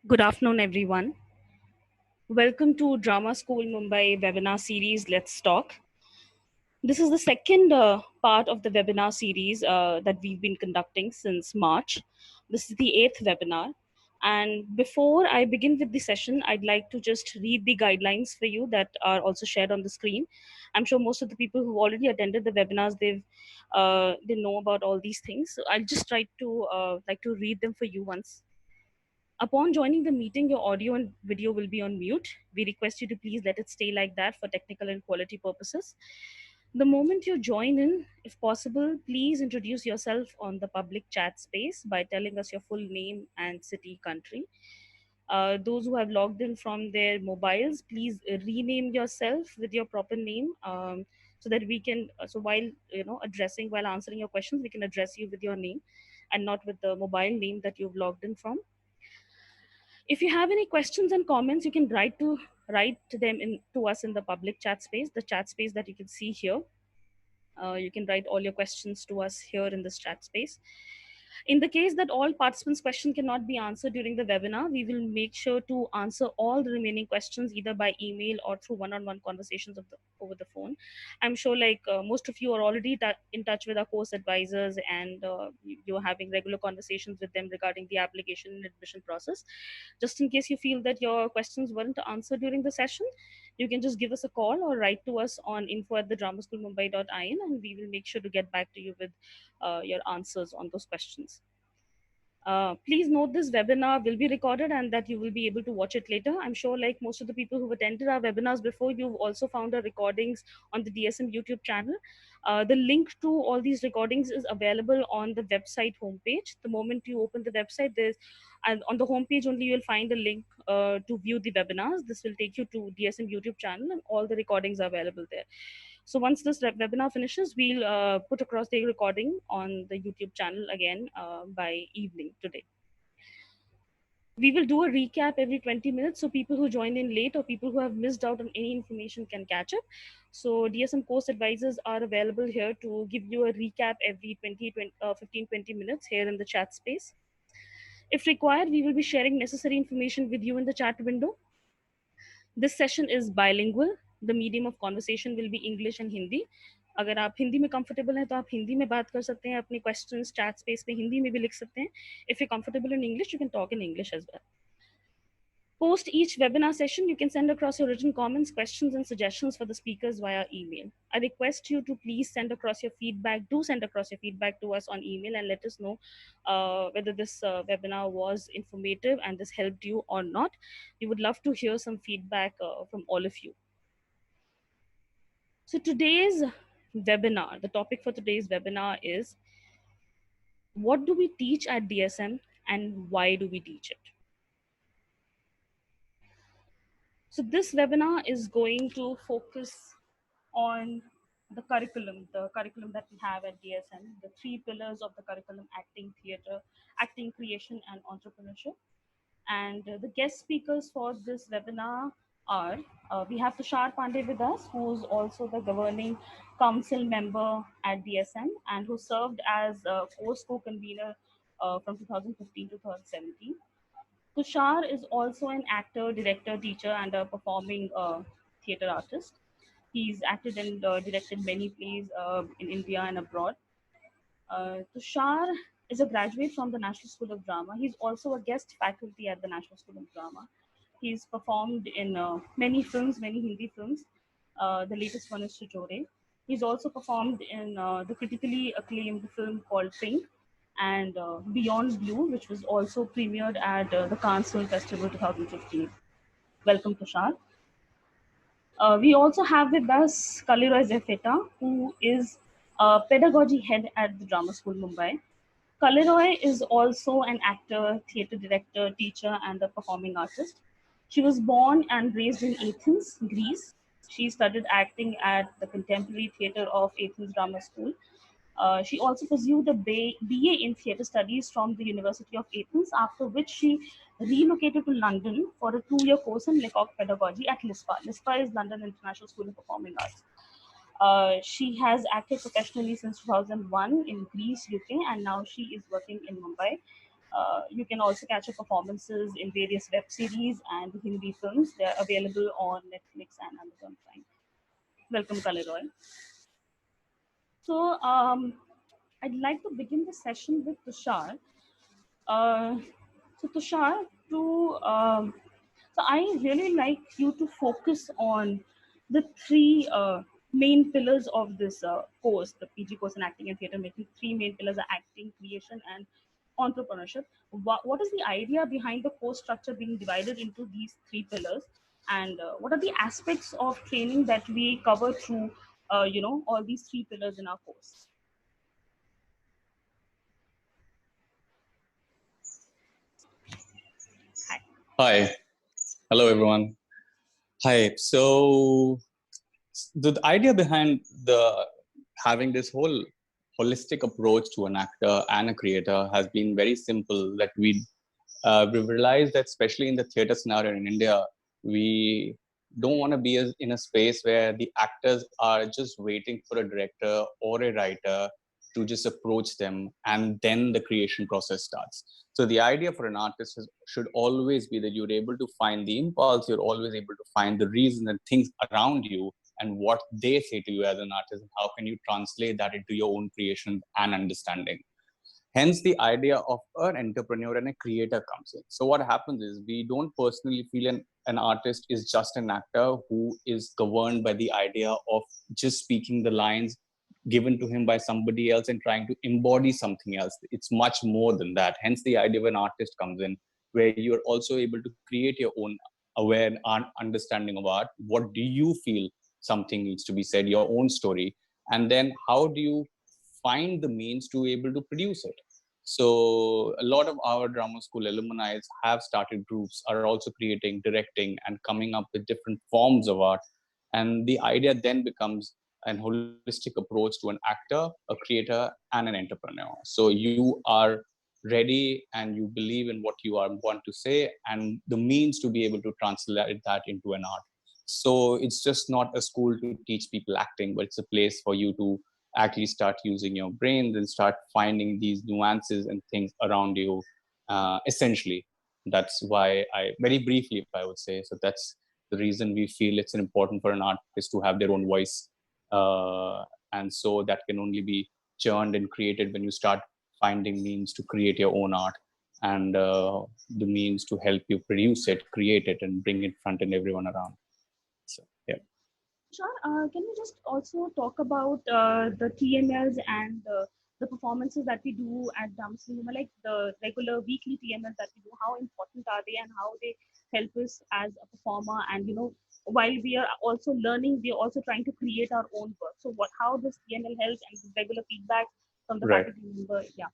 Good afternoon, everyone. Welcome to Drama School Mumbai webinar series, Let's Talk. This is the second part of the webinar series that we've been conducting since March. This is the eighth webinar. And before I begin with the session, I'd like to just read the guidelines for you that are also shared on the screen. I'm sure most of the people who've already attended the webinars, they know about all these things. So I'll just try to read them for you once. Upon joining the meeting, your audio and video will be on mute. We request you to please let it stay like that for technical and quality purposes. The moment you join in, if possible, please introduce yourself on the public chat space by telling us your full name and city, country. Those who have logged in from their mobiles, please rename yourself with your proper name, so that we can. So while while answering your questions, we can address you with your name, and not with the mobile name that you've logged in from. If you have any questions and comments, you can write to them in to us in the public chat space, the chat space that you can see here. You can write all your questions to us here in this chat space. In the case that all participants' questions cannot be answered during the webinar, we will make sure to answer all the remaining questions either by email or through one-on-one conversations over the phone. I'm sure most of you are already in touch with our course advisors, and you're having regular conversations with them regarding the application and admission process. Just in case you feel that your questions weren't answered during the session, you can just give us a call or write to us on info@thedramaschoolmumbai.in, and we will make sure to get back to you with your answers on those questions. Please note this webinar will be recorded and that you will be able to watch it later. I'm sure like most of the people who've attended our webinars before, you've also found our recordings on the DSM YouTube channel. The link to all these recordings is available on the website homepage. The moment you open the website, and on the homepage only you'll find a link to view the webinars. This will take you to DSM YouTube channel, and all the recordings are available there. So once this webinar finishes, we'll put across the recording on the YouTube channel again by evening today. We will do a recap every 20 minutes, so people who join in late or people who have missed out on any information can catch up. So DSM course advisors are available here to give you a recap every 15, 20 minutes here in the chat space. If required, we will be sharing necessary information with you in the chat window. This session is bilingual. The medium of conversation will be English and Hindi. अगर आप हिंदी में comfortable हैं तो आप हिंदी में बात कर सकते हैं, अपने क्वेश्चंस चैट स्पेस में हिंदी में भी लिख सकते हैं. If you're comfortable in English, you can talk in English as well. Post each webinar session, you can send across your written comments, questions, and suggestions for the speakers via email. I request you to please send across your feedback. Do send across your feedback to us on email and let us know whether this webinar was informative and this helped you or not. We would love to hear some feedback from all of you. So today's webinar, the topic for today's webinar is, what do we teach at DSM and why do we teach it? So this webinar is going to focus on the curriculum that we have at DSM, the three pillars of the curriculum: acting, theatre, acting, creation, and entrepreneurship. And the guest speakers for this webinar are, we have Tushar Pandey with us, who's also the governing council member at DSM and who served as a course co-convener from 2015 to 2017. Tushar is also an actor, director, teacher, and a performing theatre artist. He's acted and directed many plays in India and abroad. Tushar is a graduate from the National School of Drama. He's also a guest faculty at the National School of Drama. He's performed in many films, many Hindi films. The latest one is Chitore. He's also performed in the critically acclaimed film called Pink and Beyond Blue, which was also premiered at the Cannes Film Festival 2015. Welcome, Tushar. We also have with us Kaliroy Zefeta, who is a pedagogy head at the Drama School Mumbai. Kaliroy is also an actor, theatre director, teacher, and a performing artist. She was born and raised in Athens, Greece. She studied acting at the Contemporary Theatre of Athens Drama School. She also pursued a BA in theatre studies from the University of Athens, after which she relocated to London for a 2-year course in Lecoq pedagogy at LISPA. LISPA is London International School of Performing Arts. She has acted professionally since 2001 in Greece, UK, and now she is working in Mumbai. You can also catch up performances in various web series and Hindi films. They're available on Netflix and Amazon Prime. Welcome, Kaleroy. So I'd like to begin the session with Tushar. Uh, so Tushar, so I really like you to focus on the three main pillars of this course, the PG course in acting and theatre making. Three main pillars are acting, creation, and entrepreneurship. What is the idea behind the course structure being divided into these three pillars, and what are the aspects of training that we cover through, all these three pillars in our course? Hi. Hi, hello everyone. Hi. So the idea behind the having this whole holistic approach to an actor and a creator has been very simple. That we've realized that especially in the theater scenario in India, we don't want to be in a space where the actors are just waiting for a director or a writer to just approach them and then the creation process starts. So the idea for an artist should always be that you're able to find the impulse, you're always able to find the reason and things around you and what they say to you as an artist, and how can you translate that into your own creation and understanding. Hence, the idea of an entrepreneur and a creator comes in. So, what happens is we don't personally feel an artist is just an actor who is governed by the idea of just speaking the lines given to him by somebody else and trying to embody something else. It's much more than that. Hence, the idea of an artist comes in, where you're also able to create your own aware understanding of art. What do you feel something needs to be said, your own story, and then how do you find the means to be able to produce it. So a lot of our drama school alumni have started groups, are also creating, directing, and coming up with different forms of art. And the idea then becomes an holistic approach to an actor, a creator, and an entrepreneur. So you are ready and you believe in what you are want to say and the means to be able to translate that into an art. So it's just not a school to teach people acting, but it's a place for you to actually start using your brains and start finding these nuances and things around you. Essentially, that's why very briefly, if I would say, so that's the reason we feel it's important for an artist to have their own voice. And so that can only be churned and created when you start finding means to create your own art and the means to help you produce it, create it, and bring it front and everyone around. So, yeah. Sure. Can you just also talk about the TMLs and the performances that we do at Drama Cinema, like the regular weekly TMLs that we do? How important are they, and how they help us as a performer? And while we are also learning, we are also trying to create our own work. So, how does TML help, and the regular feedback from the Right. faculty member? Yeah.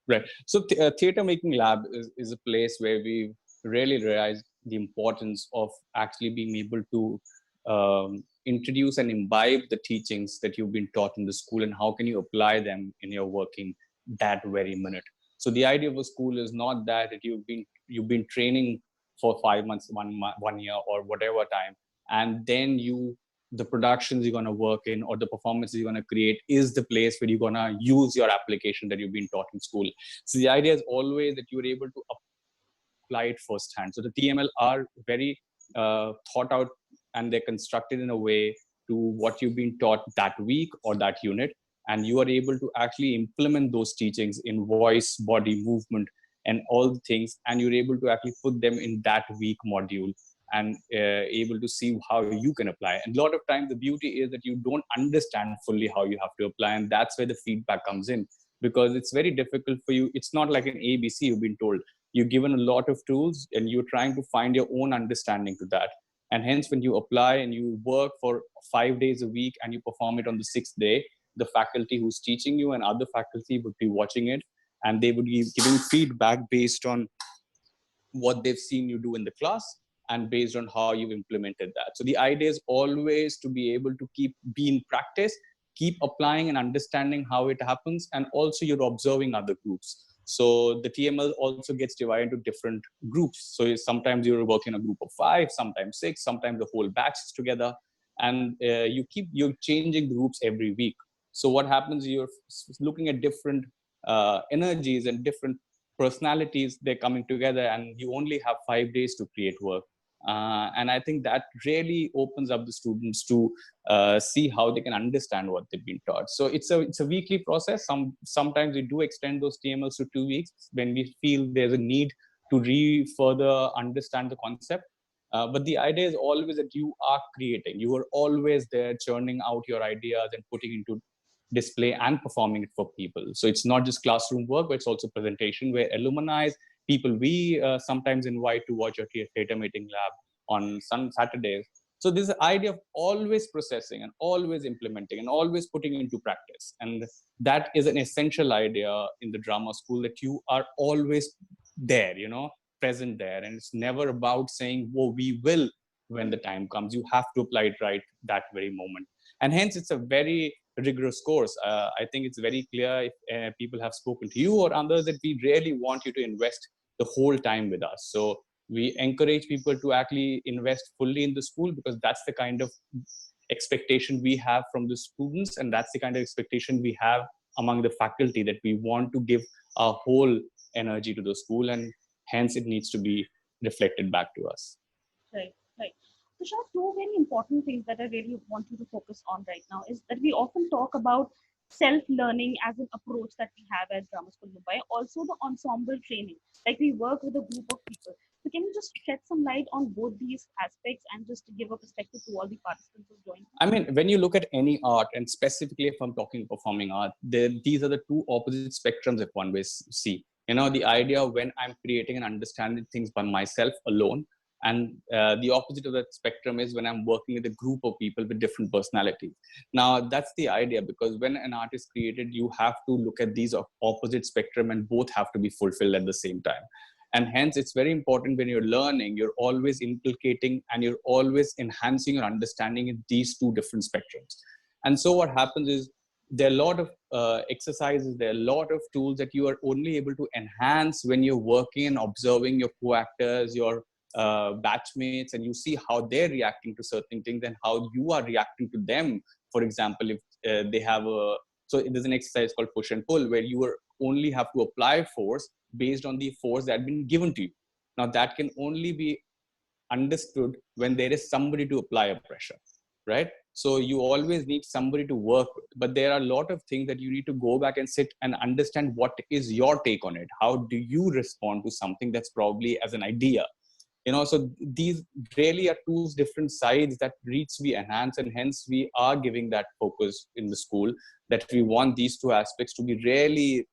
Right. So theater making lab is a place where we really realize the importance of actually being able to introduce and imbibe the teachings that you've been taught in the school, and how can you apply them in your working that very minute. So the idea of a school is not that you've been training for 5 months, 1 year, or whatever time, and then the productions you're going to work in or the performances you're going to create is the place where you're going to use your application that you've been taught in school. So the idea is always that you're able to apply it firsthand. So the TML are very thought out, and they're constructed in a way to what you've been taught that week or that unit, and you are able to actually implement those teachings in voice, body, movement, and all the things, and you're able to actually put them in that week module and able to see how you can apply. And a lot of times the beauty is that you don't understand fully how you have to apply, and that's where the feedback comes in, because it's very difficult for you. It's not like an ABC you've been told. You're given a lot of tools and you're trying to find your own understanding to that. And hence, when you apply and you work for 5 days a week and you perform it on the sixth day, the faculty who's teaching you and other faculty would be watching it, and they would be giving feedback based on what they've seen you do in the class and based on how you've implemented that. So the idea is always to be able to be in practice, keep applying and understanding how it happens, and also you're observing other groups. So the TML also gets divided into different groups. So sometimes you're working in a group of 5, sometimes 6, sometimes the whole batch is together, and you're changing groups every week. So what happens? You're looking at different energies and different personalities, they're coming together, and you only have 5 days to create work. And I think that really opens up the students to see how they can understand what they've been taught. So it's a weekly process. Sometimes we do extend those TMLs to 2 weeks when we feel there's a need to further understand the concept. But the idea is always that you are creating. You are always there, churning out your ideas and putting into display and performing it for people. So it's not just classroom work, but it's also presentation where alumni, people we sometimes invite to watch our theater meeting lab on Saturdays. So this idea of always processing and always implementing and always putting into practice. And that is an essential idea in the drama school, that you are always there, present there. And it's never about saying, "Whoa, we will," when the time comes. You have to apply it right that very moment. And hence it's a very rigorous course. I think it's very clear, if people have spoken to you or others, that we really want you to invest the whole time with us. So we encourage people to actually invest fully in the school, because that's the kind of expectation we have from the students, and that's the kind of expectation we have among the faculty, that we want to give our whole energy to the school, and hence it needs to be reflected back to us. Right, right. Tushar, two very important things that I really want you to focus on right now is that we often talk about self-learning as an approach that we have at Drama School Mumbai, also the ensemble training, like we work with a group of people. So can you just shed some light on both these aspects and just give a perspective to all the participants who joined? I mean, when you look at any art, and specifically if I'm talking performing art, these are the two opposite spectrums, if one way see. The idea of when I'm creating and understanding things by myself alone, and the opposite of that spectrum is when I'm working with a group of people with different personalities. Now, that's the idea, because when an art is created, you have to look at these opposite spectrum, and both have to be fulfilled at the same time. And hence it's very important, when you're learning, you're always inculcating and you're always enhancing your understanding in these two different spectrums. And so what happens is, there are a lot of exercises, there are a lot of tools that you are only able to enhance when you're working and observing your co-actors, your batchmates, and you see how they're reacting to certain things and how you are reacting to them. For example, if they have so there's an exercise called push and pull, where you only have to apply force based on the force that had been given to you. Now, that can only be understood when there is somebody to apply a pressure, right? So you always need somebody to work with. But there are a lot of things that you need to go back and sit and understand, what is your take on it? How do you respond to something that's probably as an idea? So these really are two different sides that needs to be enhanced, and hence we are giving that focus in the school, that we want these two aspects to be really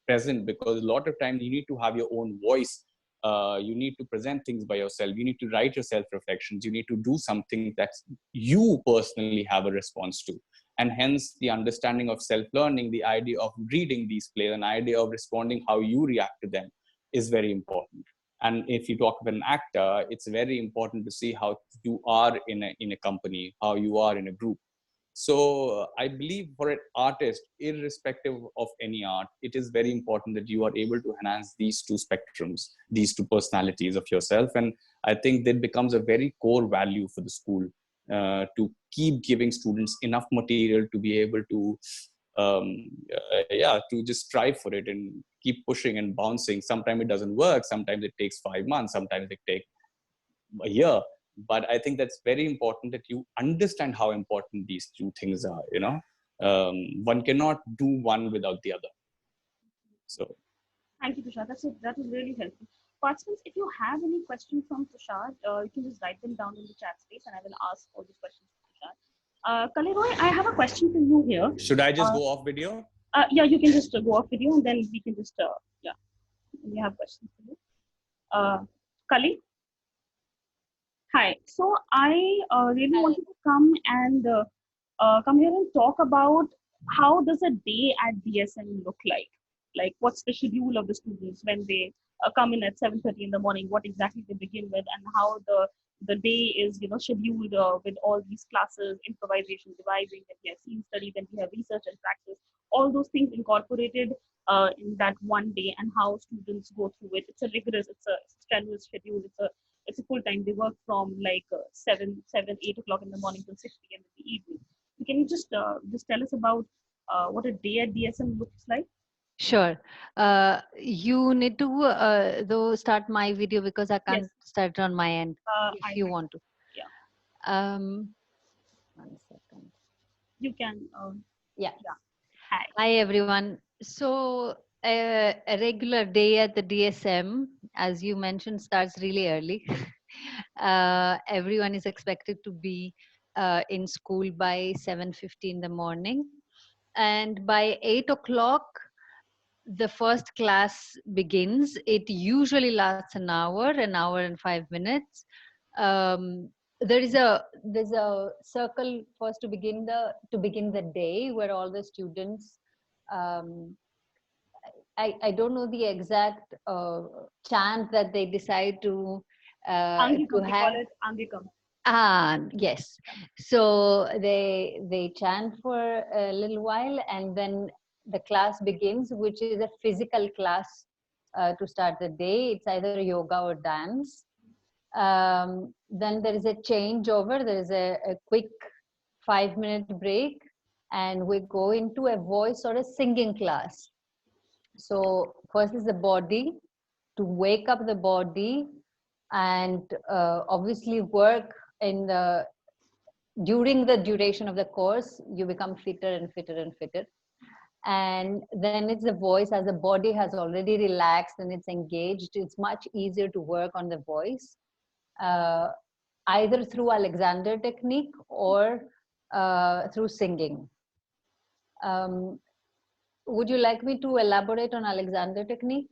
present, because a lot of times you need to have your own voice. You need to present things by yourself. You need to write your self-reflections. You need to do something that you personally have a response to. And hence the understanding of self-learning, the idea of reading these plays, an idea of responding how you react to them, is very important. And if you talk about an actor, it's very important to see how you are in a company, how you are in a group. So I believe for an artist, irrespective of any art, it is very important that you are able to enhance these two spectrums, these two personalities of yourself. And I think that becomes a very core value for the school, to keep giving students enough material to be able to, to just strive for it and keep pushing and bouncing. Sometimes it doesn't work. Sometimes it takes 5 months. Sometimes it takes a year. But I think that's very important, that you understand how important these two things are. One cannot do one without the other. So Thank you, Tushar. That was really helpful. Participants, if you have any questions from Tushar, you can just write them down in the chat space, and I will ask all these questions to Tushar. Kaliroy, I have a question for you here. Should I just go off video? Yeah, you can just go off video, and then we can just we have questions for you. Kali, hi. So I really wanted to come here and talk about, how does a day at DSM look like? Like, what's the schedule of the students when they come in at 7:30 in the morning? What exactly they begin with, and how the day is scheduled with all these classes, improvisation, devising, then we have scene study, then we have research and practice, all those things incorporated in that one day, and how students go through it. It's a rigorous, it's a strenuous schedule. It's a full time. They work from like 8 o'clock in the morning till 6 p.m. in the evening. So can you just tell us about what a day at DSM looks like? Sure. You need to though start my video because I Yes, can't start on my end if I you will. want to. Yeah, Um, 1 second. you can. Yeah. Yeah. Hi. Hi, everyone. So, a regular day at the DSM, as you mentioned, starts really early. Everyone is expected to be in school by 7:50 in the morning. And by 8 o'clock, the first class begins. It usually lasts an hour and 5 minutes. Um, there's a circle first to begin the day where all the students. Um, I don't know the exact chant that they decide to Angikam, we call have. it Angikam. Ah, yes. So they chant for a little while, and then the class begins, which is a physical class to start the day. It's either yoga or dance. Then there is a changeover. There is a quick 5 minute break, and we go into a voice or a singing class. So first is the body, to wake up the body, and obviously work in the during the duration of the course. You become fitter and fitter and fitter. And then it's the voice. As the body has already relaxed and it's engaged, it's much easier to work on the voice, uh, either through Alexander technique or through singing. um, would you like me to elaborate on Alexander technique?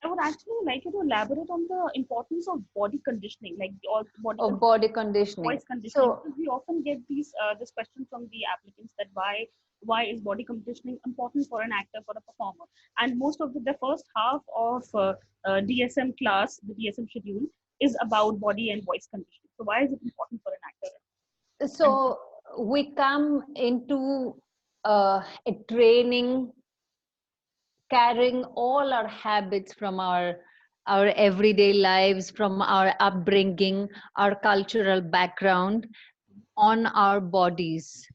I would actually like you to elaborate on the importance of body conditioning, like or body Of conditioning, body conditioning. voice conditioning, So, because we often get this question from the applicants that why is body conditioning important for an actor, for a performer? And most of the first half of DSM class, the DSM schedule, is about body and voice conditioning. So why is it important for an actor? And so we come into a training carrying all our habits from our everyday lives, from our upbringing, our cultural background, on our bodies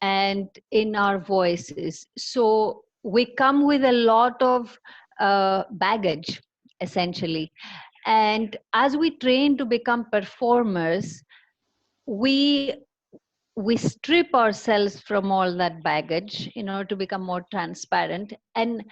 and in our voices. So we come with a lot of baggage, essentially. And as we train to become performers, we we strip ourselves from all that baggage in order to become more transparent and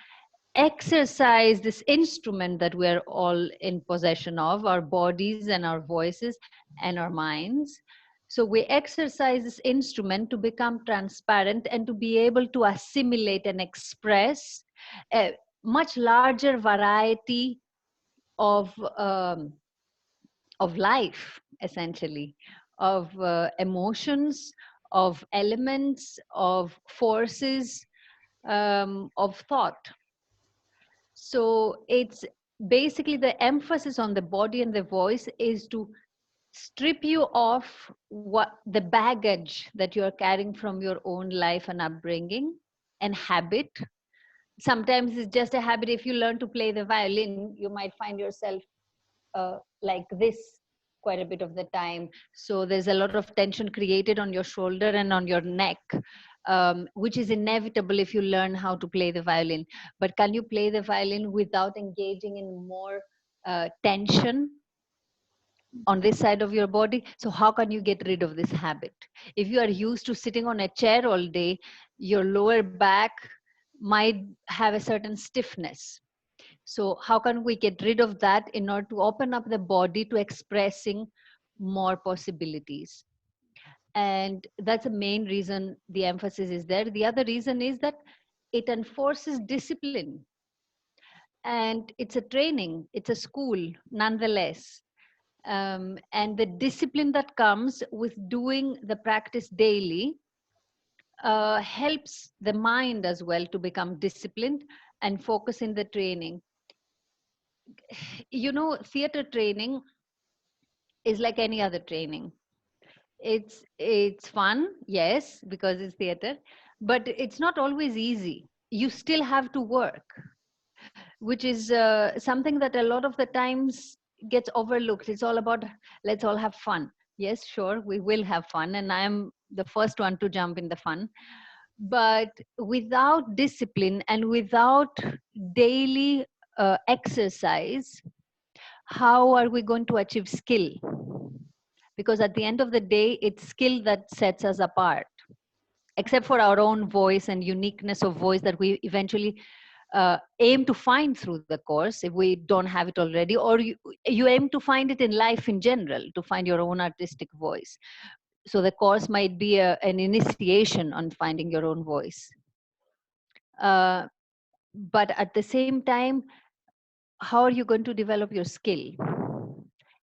exercise this instrument that we're all in possession of, our bodies and our voices and our minds. So we exercise this instrument to become transparent and to be able to assimilate and express a much larger variety of um, of life, essentially, of emotions, of elements, of forces, of thought. So it's basically the emphasis on the body and the voice is to strip you off what the baggage that you're carrying from your own life and upbringing and habit. Sometimes it's just a habit. If you learn to play the violin, you might find yourself like this quite a bit of the time. So there's a lot of tension created on your shoulder and on your neck, which is inevitable if you learn how to play the violin. But can you play the violin without engaging in more tension on this side of your body? So how can you get rid of this habit? If you are used to sitting on a chair all day, your lower back might have a certain stiffness. So how can we get rid of that in order to open up the body to expressing more possibilities? And that's the main reason the emphasis is there. The other reason is that it enforces discipline, and it's a training, it's a school nonetheless. And the discipline that comes with doing the practice daily helps the mind as well to become disciplined and focus in the training. You know, theater training is like any other training. It's fun, yes, because it's theater, but it's not always easy. You still have to work, which is something that a lot of the times gets overlooked. It's all about let's all have fun. Yes, sure, we will have fun, and I am the first one to jump in the fun. But without discipline and without daily exercise, how are we going to achieve skill? Because at the end of the day, it's skill that sets us apart, except for our own voice and uniqueness of voice that we eventually aim to find through the course if we don't have it already, or you aim to find it in life in general, to find your own artistic voice. So the course might be an initiation on finding your own voice. Uh, but at the same time, how are you going to develop your skill?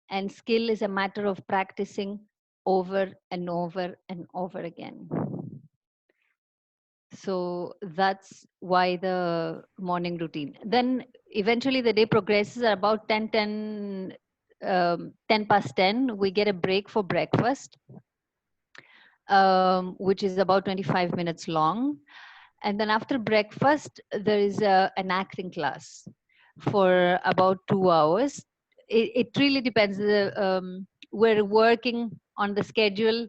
And skill is a matter of practicing over and over and over again. So that's why the morning routine. Then eventually the day progresses at about 10 past 10. We get a break for breakfast, which is about 25 minutes long. And then after breakfast, there is an acting class for about 2 hours. It really depends. We're working on the schedule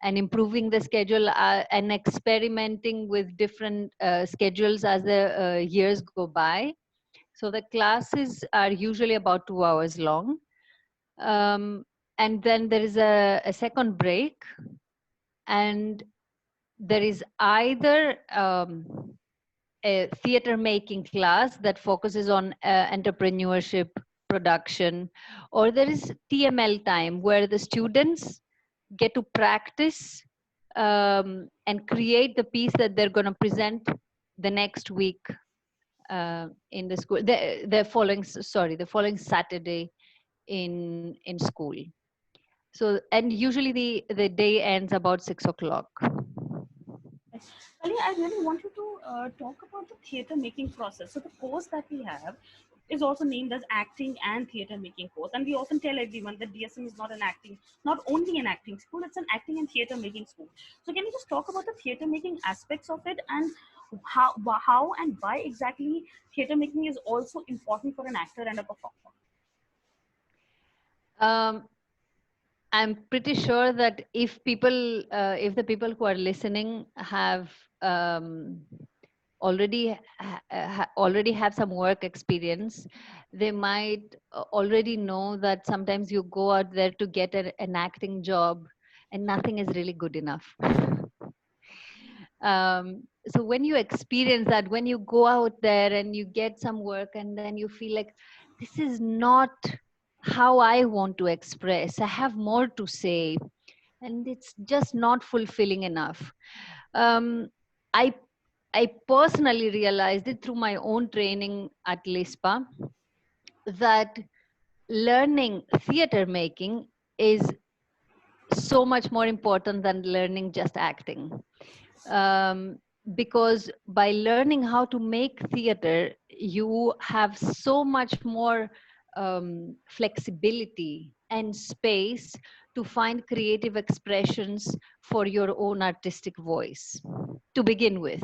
and improving the schedule and experimenting with different schedules as the years go by. So the classes are usually about 2 hours long. Um, and then there is a second break, and there is either a theater making class that focuses on entrepreneurship, production, or there is TML time where the students get to practice and create the piece that they're going to present the next week in the school, the following Saturday in school. So, and usually the day ends about 6 o'clock. Ali, I really want you to talk about the theatre making process. So the course that we have is also named as acting and theatre making course, and we often tell everyone that DSM is not only an acting school, it's an acting and theatre making school. So can you just talk about the theatre making aspects of it, and how and why exactly theatre making is also important for an actor and a performer? I'm pretty sure that if the people who are listening have already have some work experience, they might already know that sometimes you go out there to get an acting job, and nothing is really good enough. So when you experience that, when you go out there and you get some work, and then you feel like this is not how I want to express, I have more to say, and it's just not fulfilling enough. um, i I personally realized it through my own training at LISPA that learning theater making is so much more important than learning just acting. Um, because by learning how to make theater, you have so much more flexibility and space to find creative expressions for your own artistic voice to begin with.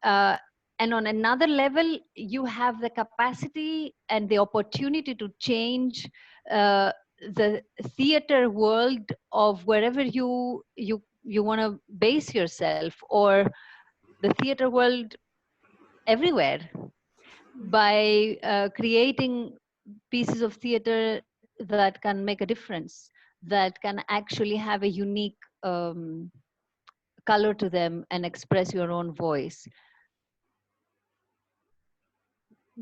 Uh, and on another level, you have the capacity and the opportunity to change uh, the theater world of wherever you want to base yourself, or the theater world everywhere, by creating pieces of theater that can make a difference, that can actually have a unique color to them and express your own voice.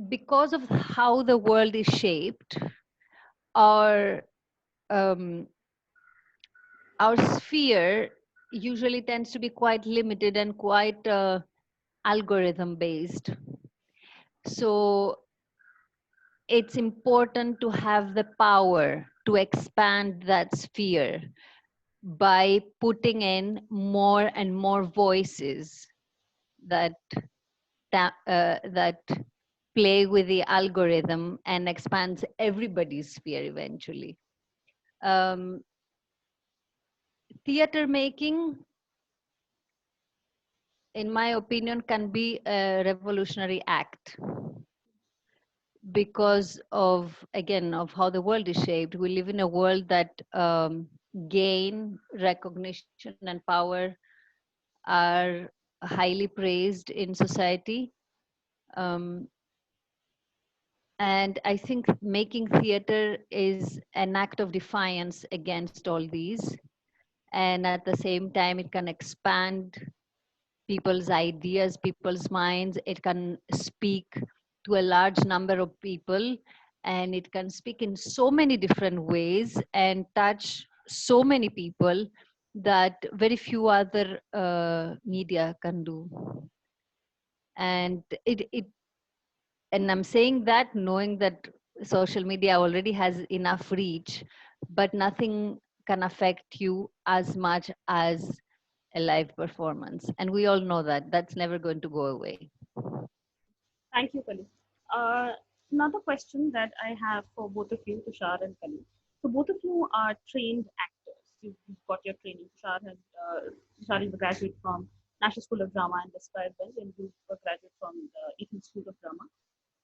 Because of how the world is shaped, our um, our sphere usually tends to be quite limited and quite algorithm based. So it's important to have the power to expand that sphere by putting in more and more voices that that play with the algorithm and expands everybody's sphere eventually. Um, Theater making, in my opinion, can be a revolutionary act because of, again, of how the world is shaped. We live in a world that gain, recognition, and power are highly praised in society. Um, and I think making theater is an act of defiance against all these. And at the same time, it can expand people's ideas, people's minds. It can speak to a large number of people, and it can speak in so many different ways and touch so many people that very few other media can do. And and I'm saying that knowing that social media already has enough reach, but nothing can affect you as much as a live performance. And we all know that that's never going to go away. Thank you, Kali. Uh, Another question that I have for both of you, Tushar and Kali. So both of you are trained actors. You've got your training. Tushar is a graduate from National School of Drama and Vespa as well, and you a graduate from the Eton School of Drama.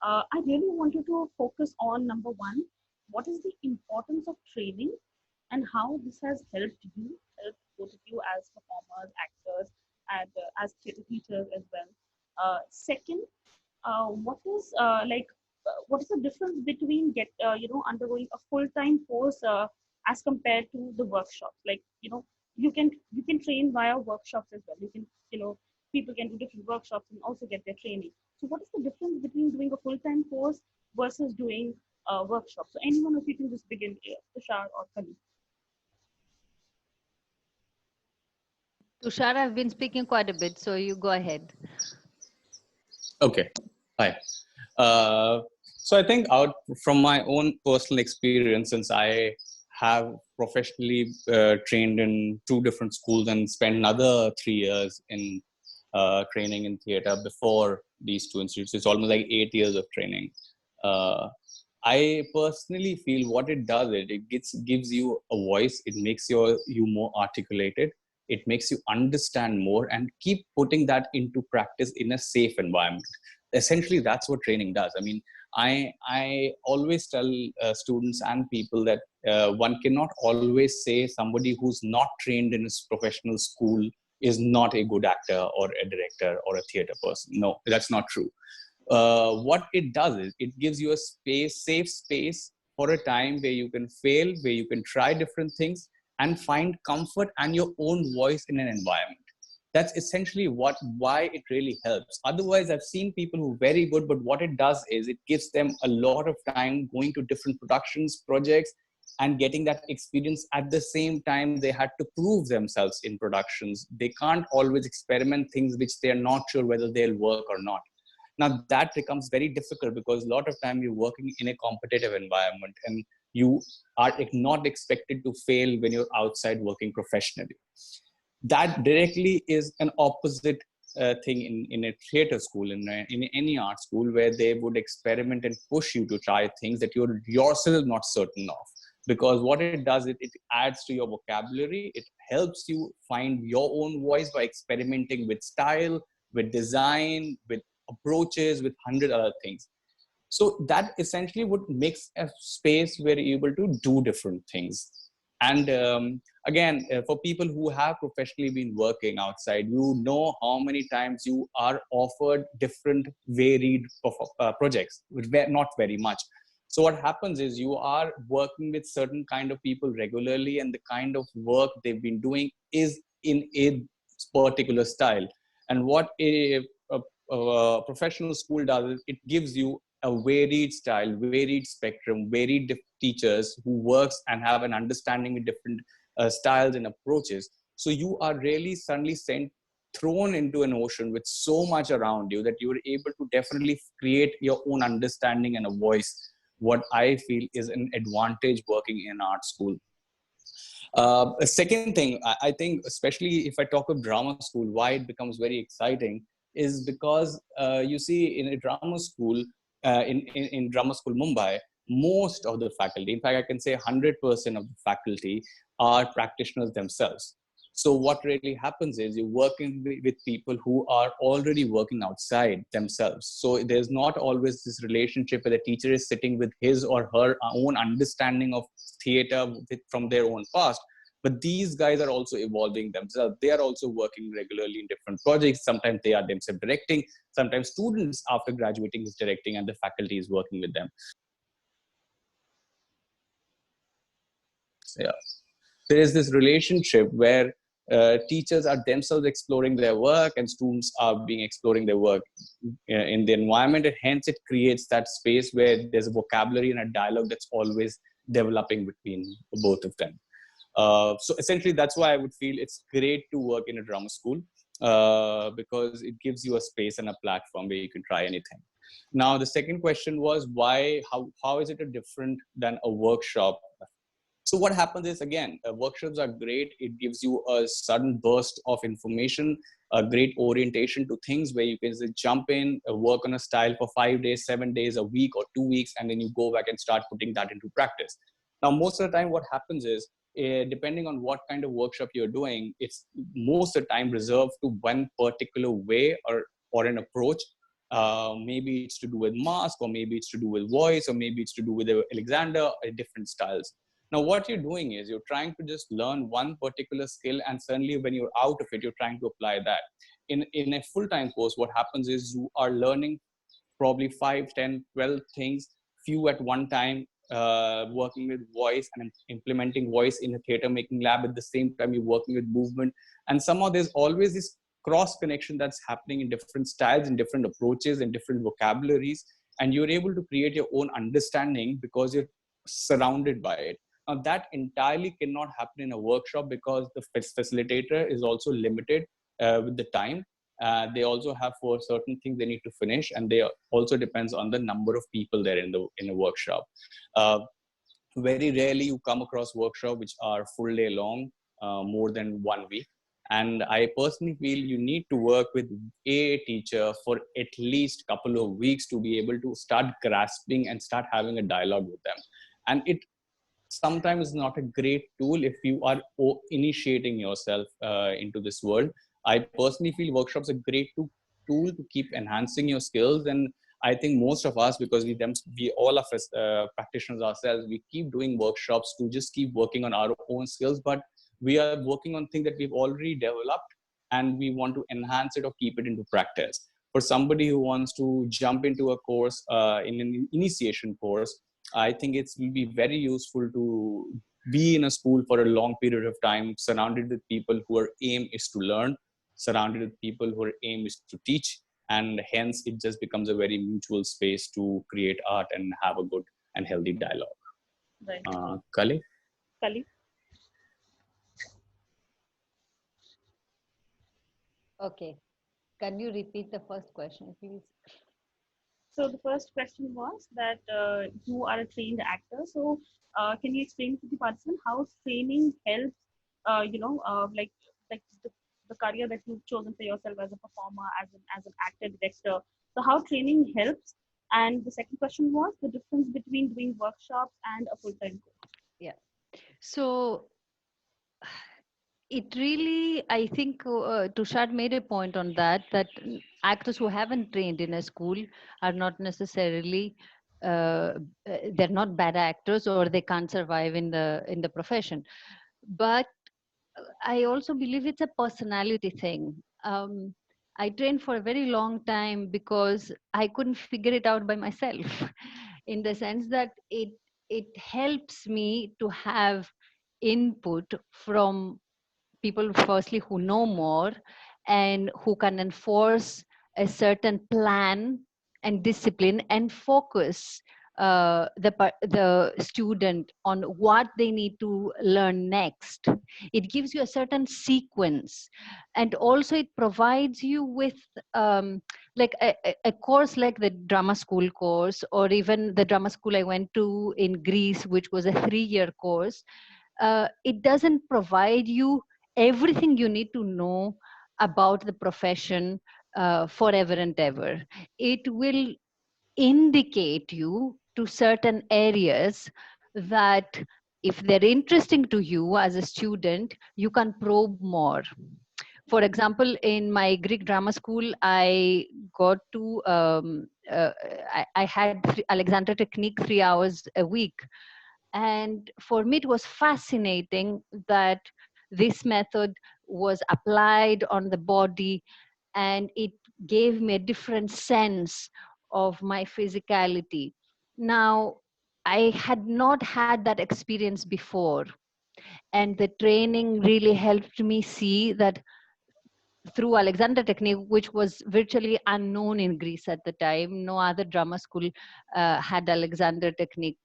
I really want you to focus on number one, what is the importance of training and how this has helped both of you as performers, actors, and as theatre teachers as well. Second, what is the difference between undergoing a full-time course as compared to the workshops? Like, you can train via workshops as well. You can, people can do different workshops and also get their training. So what is the difference between doing a full-time course versus doing workshops? So anyone of you can just begin here, Tushar or Kali. Tushar, I've been speaking quite a bit, so you go ahead. Okay. Hi. So I think out from my own personal experience, since I have professionally trained in 2 different schools and spent another 3 years in training in theater before these 2 institutes, it's almost like 8 years of training. I personally feel what it does, it gives you a voice. It makes you more articulated. It makes you understand more and keep putting that into practice in a safe environment. Essentially, that's what training does. I mean, I always tell students and people that one cannot always say somebody who's not trained in a professional school is not a good actor or a director or a theater person. No, that's not true. What it does is it gives you a safe space for a time where you can fail, where you can try different things and find comfort and your own voice in an environment. That's essentially why it really helps. Otherwise, I've seen people who are very good, but what it does is it gives them a lot of time going to different productions, projects, and getting that experience. At the same time, they had to prove themselves in productions. They can't always experiment things which they're not sure whether they'll work or not. Now that becomes very difficult because a lot of time you're working in a competitive environment and you are not expected to fail when you're outside working professionally. That directly is an opposite thing in a theater school, in any art school, where they would experiment and push you to try things that you're yourself not certain of. Because what it does, it adds to your vocabulary. It helps you find your own voice by experimenting with style, with design, with approaches, with 100 other things. So that essentially would makes a space where you're able to do different things. And again, for people who have professionally been working outside, you know how many times you are offered different varied projects, which were not very much. So what happens is you are working with certain kind of people regularly, and the kind of work they've been doing is in a particular style. And what a professional school does is it gives you a varied style, varied spectrum, varied teachers who works and have an understanding with different styles and approaches. So you are really suddenly thrown into an ocean with so much around you that you are able to definitely create your own understanding and a voice. What I feel is an advantage working in art school. A second thing, I think, especially if I talk of drama school, why it becomes very exciting is because you see in a drama school, in Drama School Mumbai, most of the faculty, in fact, I can say 100% of the faculty are practitioners themselves. So what really happens is you're working with people who are already working outside themselves. So there's not always this relationship where the teacher is sitting with his or her own understanding of theater from their own past, But these guys are also evolving themselves. They are also working regularly in different projects. Sometimes they are themselves directing. Sometimes students after graduating is directing and the faculty is working with them. Yeah. There is this relationship where teachers are themselves exploring their work and students are being exploring their work in the environment, and hence it creates that space where there's a vocabulary and a dialogue that's always developing between both of them. So essentially, that's why I would feel it's great to work in a drama school, because it gives you a space and a platform where you can try anything. Now, the second question was how is it a different than a workshop? So what happens is, again, workshops are great. It gives you a sudden burst of information, a great orientation to things where you can just jump in, work on a style for 5 days, 7 days, a week or 2 weeks, and then you go back and start putting that into practice. Now, most of the time what happens is, depending on what kind of workshop you're doing, it's most of the time reserved to one particular way or an approach. Maybe it's to do with mask, or maybe it's to do with voice, or maybe it's to do with Alexander, different styles. Now, what you're doing is you're trying to just learn one particular skill, and suddenly when you're out of it, you're trying to apply that. In a full-time course, what happens is you are learning probably 5, 10, 12 things, few at one time, working with voice and implementing voice in a theater making lab. At the same time, you're working with movement. And somehow there's always this cross connection that's happening in different styles, in different approaches, in different vocabularies. And you're able to create your own understanding because you're surrounded by it. Now, that entirely cannot happen in a workshop because the facilitator is also limited with the time. They also have for certain things they need to finish, and they also depends on the number of people there in a workshop. Very rarely you come across workshops which are full day long, more than 1 week. And I personally feel you need to work with a teacher for at least a couple of weeks to be able to start grasping and start having a dialogue with them. And it sometimes is not a great tool if you are initiating yourself into this world. I personally feel workshops are a great tool to keep enhancing your skills. And I think most of us, because we all of us practitioners ourselves, we keep doing workshops to just keep working on our own skills, but we are working on things that we've already developed and we want to enhance it or keep it into practice. For somebody who wants to jump into a course, in an initiation course, I think it will be very useful to be in a school for a long period of time, surrounded with people whose aim is to learn, surrounded with people whose aim is to teach, and hence it just becomes a very mutual space to create art and have a good and healthy dialogue. Right. Kali? Kali? Okay. Can you repeat the first question, please? So the first question was that you are a trained actor. So can you explain to the participant how training helps, like the career that you've chosen for yourself as a performer, as an actor, director. So how training helps. And the second question was the difference between doing workshops and a full-time course. Yeah. So it really, I think Tushar made a point on that actors who haven't trained in a school are not necessarily they're not bad actors, or they can't survive in the profession. But I also believe it's a personality thing. I trained for a very long time because I couldn't figure it out by myself, in the sense that it helps me to have input from people, firstly, who know more and who can enforce a certain plan and discipline and focus the student on what they need to learn next. It gives you a certain sequence, and also it provides you with like a course like the drama school course, or even the drama school I went to in Greece, which was a 3-year course. It doesn't provide you everything you need to know about the profession forever and ever. It will indicate you to certain areas that, if they're interesting to you as a student, you can probe more. For example, in my Greek drama school, I got to I had Alexander technique 3 hours a week, And for me, it was fascinating that this method was applied on the body, and it gave me a different sense of my physicality. Now, I had not had that experience before, and the training really helped me see that through Alexander technique, which was virtually unknown in Greece at the time. No other drama school had Alexander technique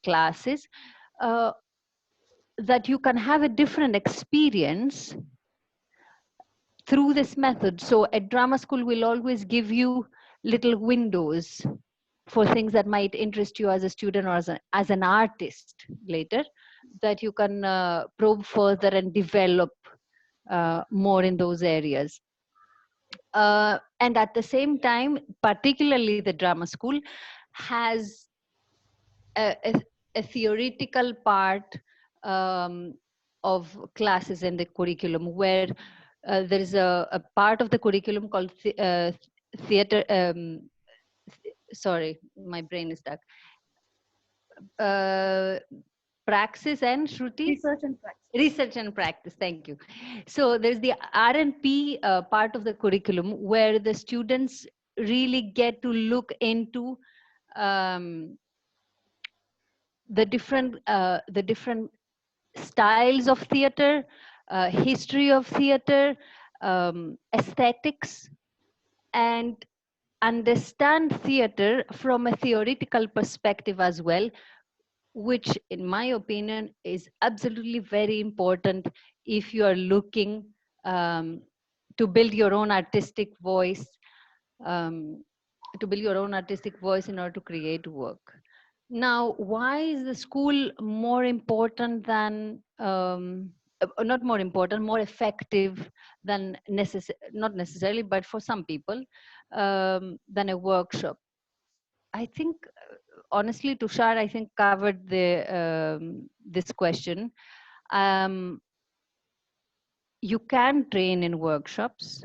classes. Uh, that you can have a different experience through this method. So a drama school will always give you little windows for things that might interest you as a student or as an artist later, that you can probe further and develop more in those areas. And at the same time, particularly the drama school has a theoretical part um, of classes in the curriculum, where there is a part of the curriculum called theater. Sorry, my brain is stuck. Praxis and Shruti? Research and practice. Research and practice, thank you. So there's the R&P part of the curriculum where the students really get to look into um, the different styles of theater, history of theater, aesthetics, and understand theater from a theoretical perspective as well, which in my opinion is absolutely very important if you are looking um, to build your own artistic voice, um, in order to create work. Now, why is the school more important than not more important, more effective than not necessarily, but for some people, than a workshop? I think, honestly, Tushar, I think covered this question. Um, you can train in workshops,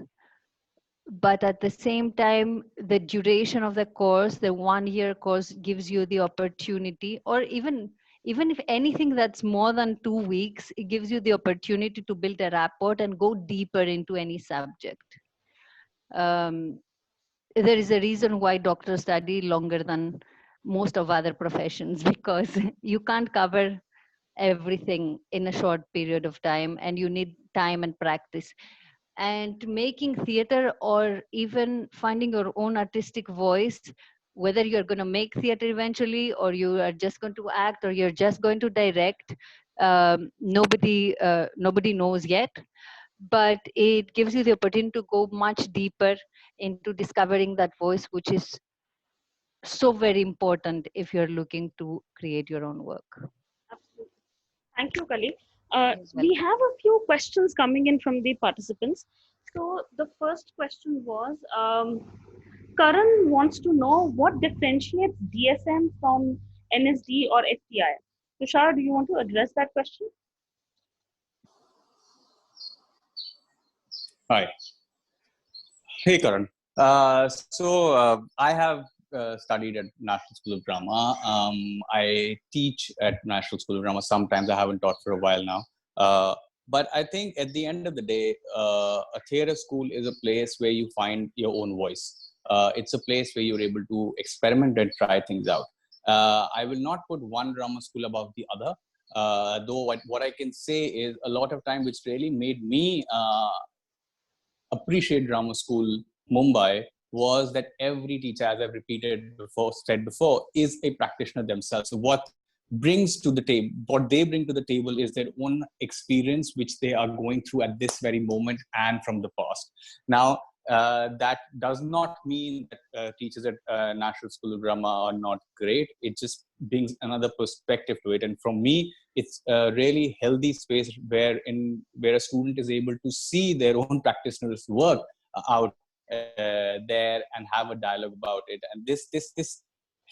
but at the same time, the duration of the course, the 1-year course, gives you the opportunity, or even if anything that's more than 2 weeks, it gives you the opportunity to build a rapport and go deeper into any subject. There is a reason why doctors study longer than most of other professions, because you can't cover everything in a short period of time, and you need time and practice. And making theater, or even finding your own artistic voice, whether you're going to make theater eventually, or you are just going to act, or you're just going to direct, nobody knows yet, but it gives you the opportunity to go much deeper into discovering that voice, which is so very important if you're looking to create your own work. Absolutely. Thank you, Kali. Yes, We have a few questions coming in from the participants. So the first question was, Karan wants to know what differentiates DSM from NSD or FTI. Tushar, do you want to address that question? Hi. Hey, Karan. I have studied at National School of Drama. I teach at National School of Drama. Sometimes I haven't taught for a while now. But I think at the end of the day, a theater school is a place where you find your own voice. It's a place where you're able to experiment and try things out. I will not put one drama school above the other. Though what I can say is a lot of time which really made me appreciate drama school Mumbai was that every teacher, as I've said before, is a practitioner themselves. So what they bring to the table is their own experience, which they are going through at this very moment and from the past. Now, that does not mean that teachers at National School of Drama are not great. It just brings another perspective to it. And from me, it's a really healthy space where a student is able to see their own practitioners work out there and have a dialogue about it. And this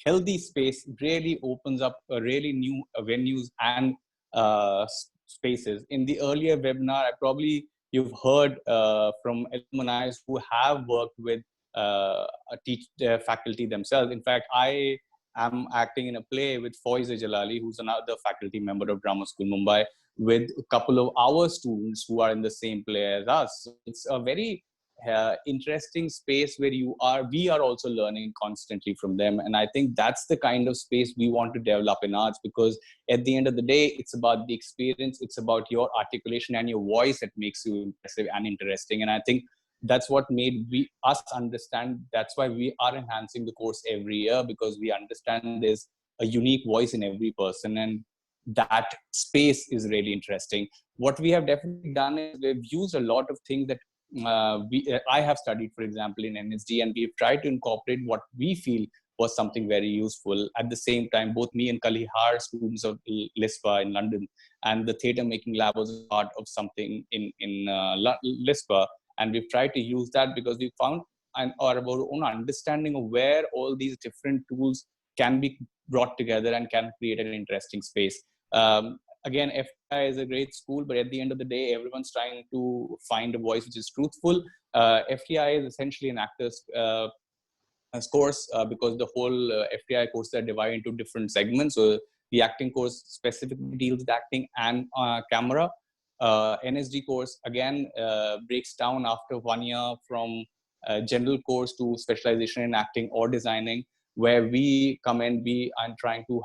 healthy space really opens up a really new venues and spaces. In the earlier webinar, you've heard from alumni who have worked with faculty themselves. In fact, I I'm acting in a play with Foiz Jalali, who's another faculty member of Drama School Mumbai, with a couple of our students who are in the same play as us. So it's a very interesting space where we are also learning constantly from them. And I think that's the kind of space we want to develop in arts, because at the end of the day, it's about the experience, it's about your articulation and your voice that makes you impressive and interesting. And I think that's what made us understand. That's why we are enhancing the course every year, because we understand there's a unique voice in every person, and that space is really interesting. What we have definitely done is we've used a lot of things that I have studied, for example, in NSD, and we've tried to incorporate what we feel was something very useful. At the same time, both me and Kali are students of LISPA in London, and the theatre making lab was part of something in LISPA, and we've tried to use that because we found our own understanding of where all these different tools can be brought together and can create an interesting space. Again, FTI is a great school, but at the end of the day, everyone's trying to find a voice which is truthful. FTI is essentially an actor's course, because the whole FTI courses are divided into different segments. So the acting course specifically deals with acting and camera. NSD course again breaks down after 1 year from general course to specialization in acting or designing, where we come in, we are trying to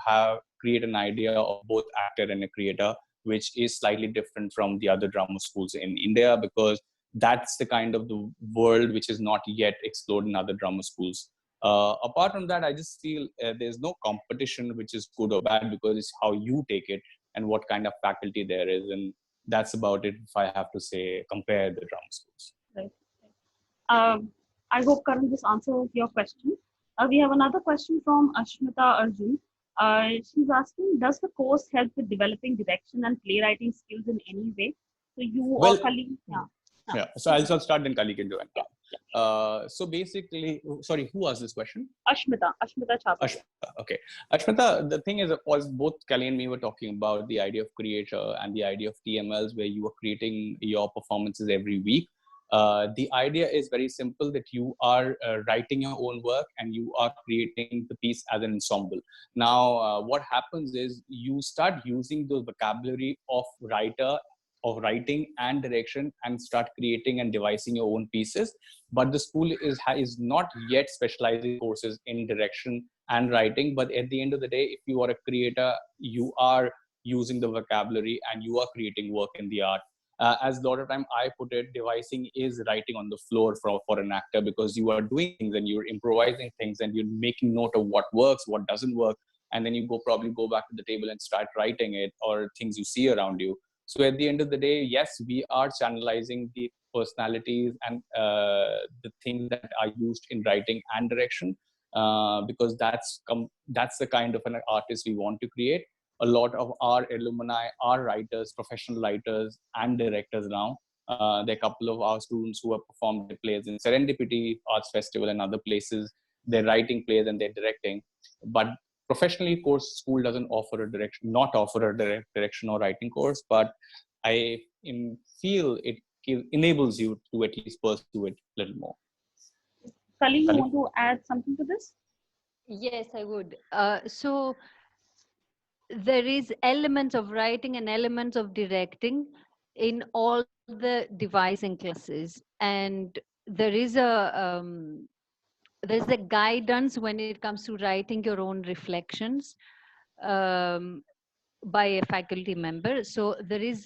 create an idea of both actor and a creator, which is slightly different from the other drama schools in India, because that's the kind of the world which is not yet explored in other drama schools. Apart from that, I just feel there's no competition which is good or bad, because it's how you take it and what kind of faculty there is. And that's about it, if I have to say, compare the drama schools. Right. I hope, Karan, this answers your question. We have another question from Ashmita Arjun. She's asking, does the course help with developing direction and playwriting skills in any way? So you or Kali? Yeah. So I'll start, then Kali can join. So basically, sorry, who asked this question? Ashmita Chhabra. Okay. Ashmita, the thing is, was both Kali and me were talking about the idea of creator and the idea of TMLs, where you are creating your performances every week. The idea is very simple, that you are writing your own work and you are creating the piece as an ensemble. Now, what happens is you start using the vocabulary of writing and direction, and start creating and devising your own pieces. But the school is not yet specializing courses in direction and writing. But at the end of the day, if you are a creator, you are using the vocabulary and you are creating work in the art. As a lot of time I put it, devising is writing on the floor for an actor, because you are doing things and you're improvising things and you're making note of what works, what doesn't work. And then you probably go back to the table and start writing it, or things you see around you. So at the end of the day, yes, we are channelizing the personalities and the things that are used in writing and direction, because that's the kind of an artist we want to create. A lot of our alumni are writers, professional writers and directors now. There are a couple of our students who have performed the plays in Serendipity Arts Festival and other places. They're writing plays and they're directing. But professionally, course school doesn't offer a direction or writing course, but I feel it enables you to at least pursue it a little more. Kali, you want to add something to this? Yes, I would. So there is elements of writing and elements of directing in all the devising classes, and there is a guidance when it comes to writing your own reflections by a faculty member. So there is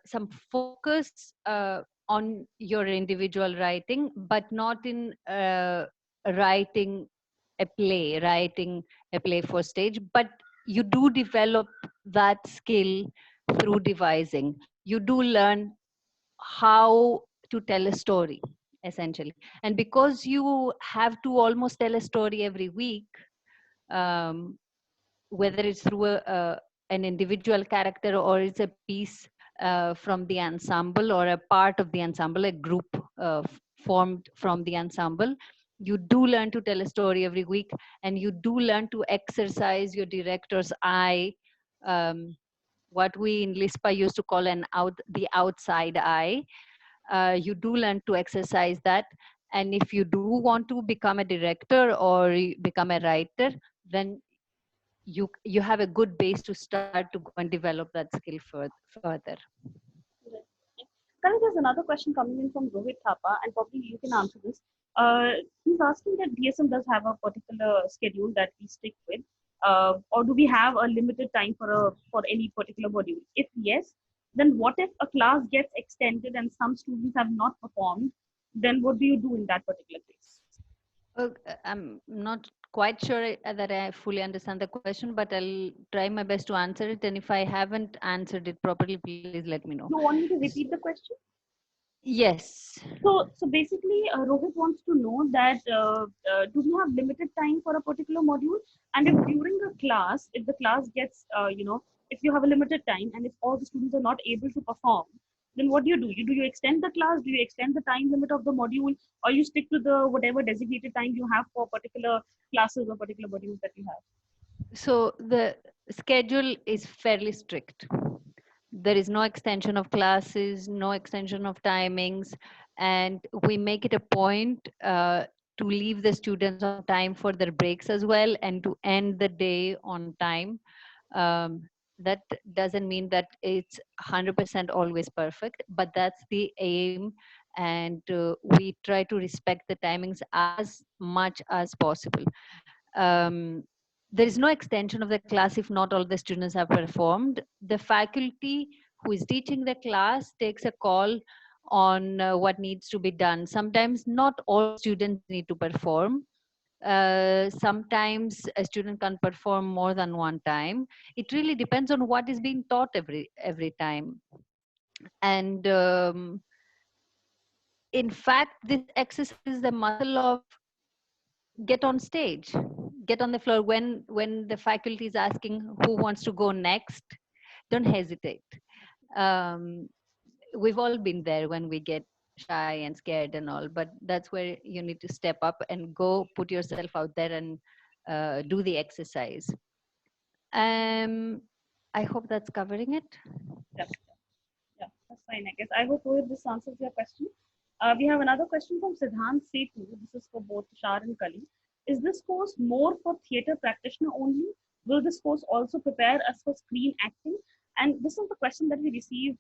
some focus on your individual writing, but not in writing a play for stage, but you do develop that skill through devising. You do learn how to tell a story, essentially. And because you have to almost tell a story every week, whether it's through an individual character or it's a piece from the ensemble or a part of the ensemble, a group formed from the ensemble, you do learn to tell a story every week, and you do learn to exercise your director's eye, what we in LISPA used to call the outside eye. You do learn to exercise that. And if you do want to become a director or become a writer, then you have a good base to start to go and develop that skill further. Karan, there's another question coming in from Rohit Thapa, and probably you can answer this. He's asking that DSM does have a particular schedule that we stick with, or do we have a limited time for any particular module? If yes, then what if a class gets extended and some students have not performed? Then what do you do in that particular case? I'm not quite sure that I fully understand the question, but I'll try my best to answer it. And if I haven't answered it properly, please let me know. You want me to repeat the question? Yes. So basically, Rohit wants to know that do we have limited time for a particular module, and if during the class, if the class gets, if you have a limited time, and if all the students are not able to perform, then what do? You extend the class? Do you extend the time limit of the module, or you stick to the whatever designated time you have for particular classes or particular modules that you have? So the schedule is fairly strict. There is no extension of classes, no extension of timings, and we make it a point to leave the students on time for their breaks as well, and to end the day on time. That doesn't mean that it's 100% always perfect, but that's the aim, and we try to respect the timings as much as possible. There is no extension of the class if not all the students have performed. The faculty who is teaching the class takes a call on what needs to be done. Sometimes not all students need to perform. Sometimes a student can perform more than one time. It really depends on what is being taught every time. And in fact, this exercises the muscle of get on stage, get on the floor. When the faculty is asking who wants to go next, don't hesitate. um, we've all been there when we get shy and scared and all, but that's where you need to step up and go put yourself out there and do the exercise. I hope that's covering it. Yeah, that's fine, I guess. I hope Rohit, this answers your question. We have another question from Siddhant Setu. This is for both Tushar and Kali. Is this course more for theatre practitioner only? Will this course also prepare us for screen acting? And this is the question that we receive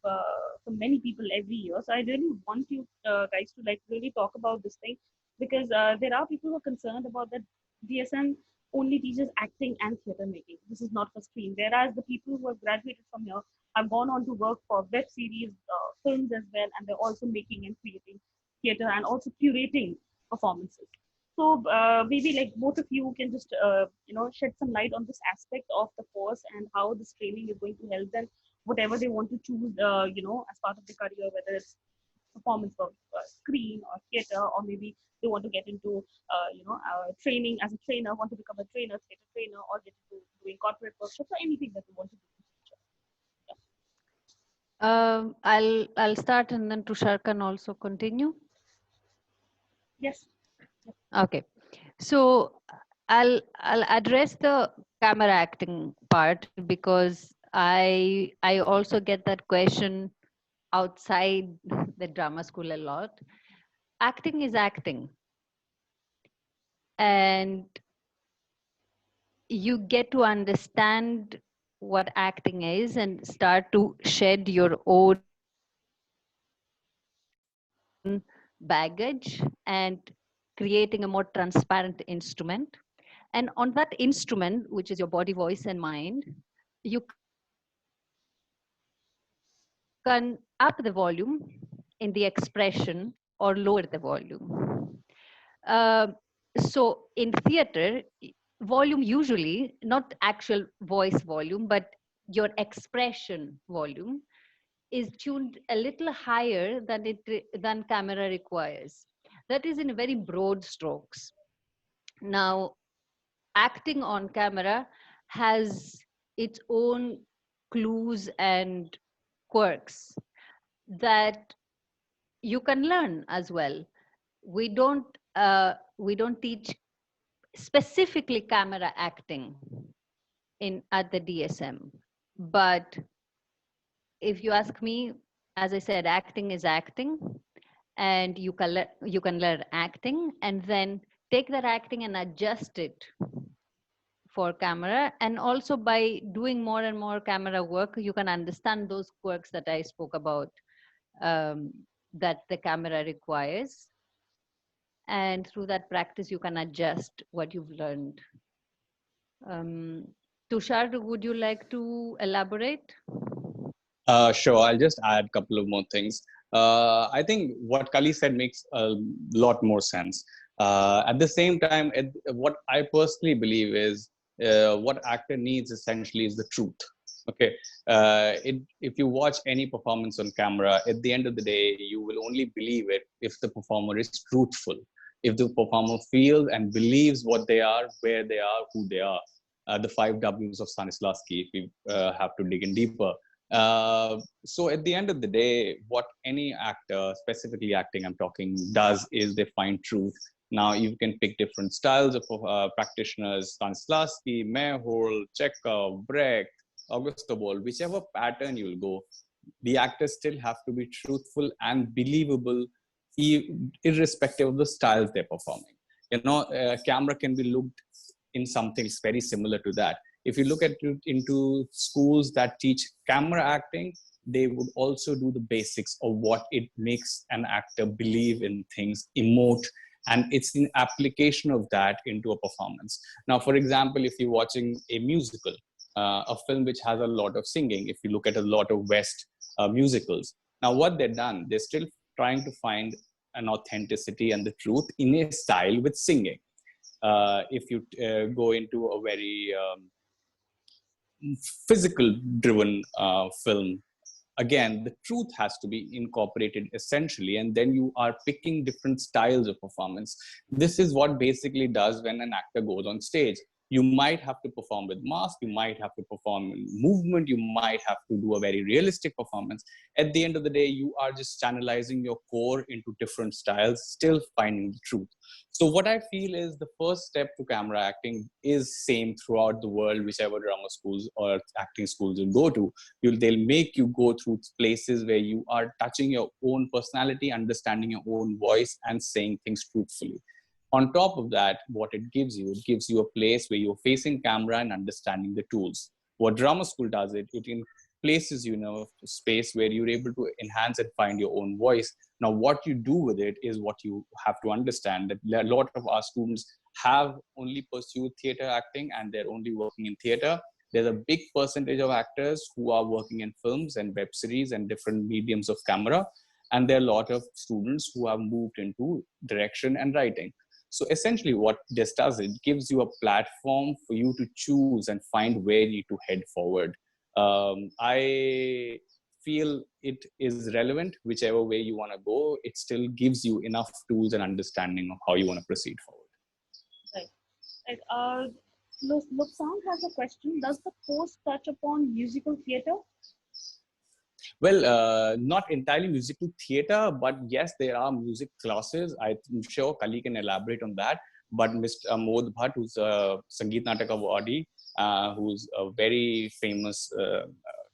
from many people every year. So I really want you guys to like really talk about this thing, because there are people who are concerned about that DSM only teaches acting and theatre making. This is not for screen. Whereas the people who have graduated from here have gone on to work for web series, films as well, and they're also making and creating theater and also curating performances. So maybe like both of you can just shed some light on this aspect of the course and how this training is going to help them, whatever they want to choose, as part of their career, whether it's performance for screen or theater, or maybe they want to get into training as a trainer, want to become a trainer, theater trainer, or get into doing corporate workshops or anything that they want to do. I'll start and then Tushar can also continue. Yes. Okay, so I'll address the camera acting part because I also get that question outside the drama school a lot. Acting is acting, and you get to understand what acting is and start to shed your own baggage and creating a more transparent instrument. And on that instrument, which is your body, voice, and mind, you can up the volume in the expression or lower the volume. So in theater, volume usually, not actual voice volume, but your expression volume is tuned a little higher than camera requires. That is in very broad strokes. Now, acting on camera has its own clues and quirks that you can learn as well. We don't teach specifically camera acting at the DSM, but if you ask me, as I said, acting is acting, and you can learn acting and then take that acting and adjust it for camera, and also by doing more and more camera work, you can understand those quirks that I spoke about, that the camera requires, and through that practice you can adjust what you've learned. Tushar, would you like to elaborate? Sure, I'll just add a couple of more things. I think what Kali said makes a lot more sense. At the same time, what I personally believe is what actor needs essentially is the truth. Okay, if you watch any performance on camera, at the end of the day, you will only believe it if the performer is truthful. If the performer feels and believes what they are, where they are, who they are. The 5 Ws of Stanislavski, if we have to dig in deeper. So at the end of the day, what any actor, specifically acting I'm talking, does is they find truth. Now you can pick different styles of practitioners, Stanislavski, Meyerhold, Chekhov, Brecht, Augusto Boal, whichever pattern you'll go, the actors still have to be truthful and believable, irrespective of the styles they're performing. Camera can be looked in something very similar to that. If you look at into schools that teach camera acting, they would also do the basics of what it makes an actor believe in things, emote, and it's an application of that into a performance. Now, for example, if you're watching a musical, a film which has a lot of singing, if you look at a lot of West musicals, now what they've done, they're still trying to find an authenticity and the truth in a style with singing. If you go into a very physical driven film, again the truth has to be incorporated essentially, and then you are picking different styles of performance. This is what basically does when an actor goes on stage. You might have to perform with mask, you might have to perform in movement, you might have to do a very realistic performance. At the end of the day, you are just channelizing your core into different styles, still finding the truth. So what I feel is the first step to camera acting is same throughout the world, whichever drama schools or acting schools you go to. They'll make you go through places where you are touching your own personality, understanding your own voice, and saying things truthfully. On top of that, what it gives you a place where you're facing camera and understanding the tools. What drama school does, it places you in a space where you're able to enhance and find your own voice. Now, what you do with it is what you have to understand, that a lot of our students have only pursued theater acting and they're only working in theater. There's a big percentage of actors who are working in films and web series and different mediums of camera. And there are a lot of students who have moved into direction and writing. So essentially what this does, it gives you a platform for you to choose and find where you need to head forward. I feel it is relevant whichever way you want to go. It still gives you enough tools and understanding of how you want to proceed forward. Right. Lobsang has a question. Does the course touch upon musical theatre? Well, not entirely musical theater, but yes, there are music classes. I'm sure Kali can elaborate on that. But Mr. Amod Bhatt, who's a Sangeet Natak awardee, who's a very famous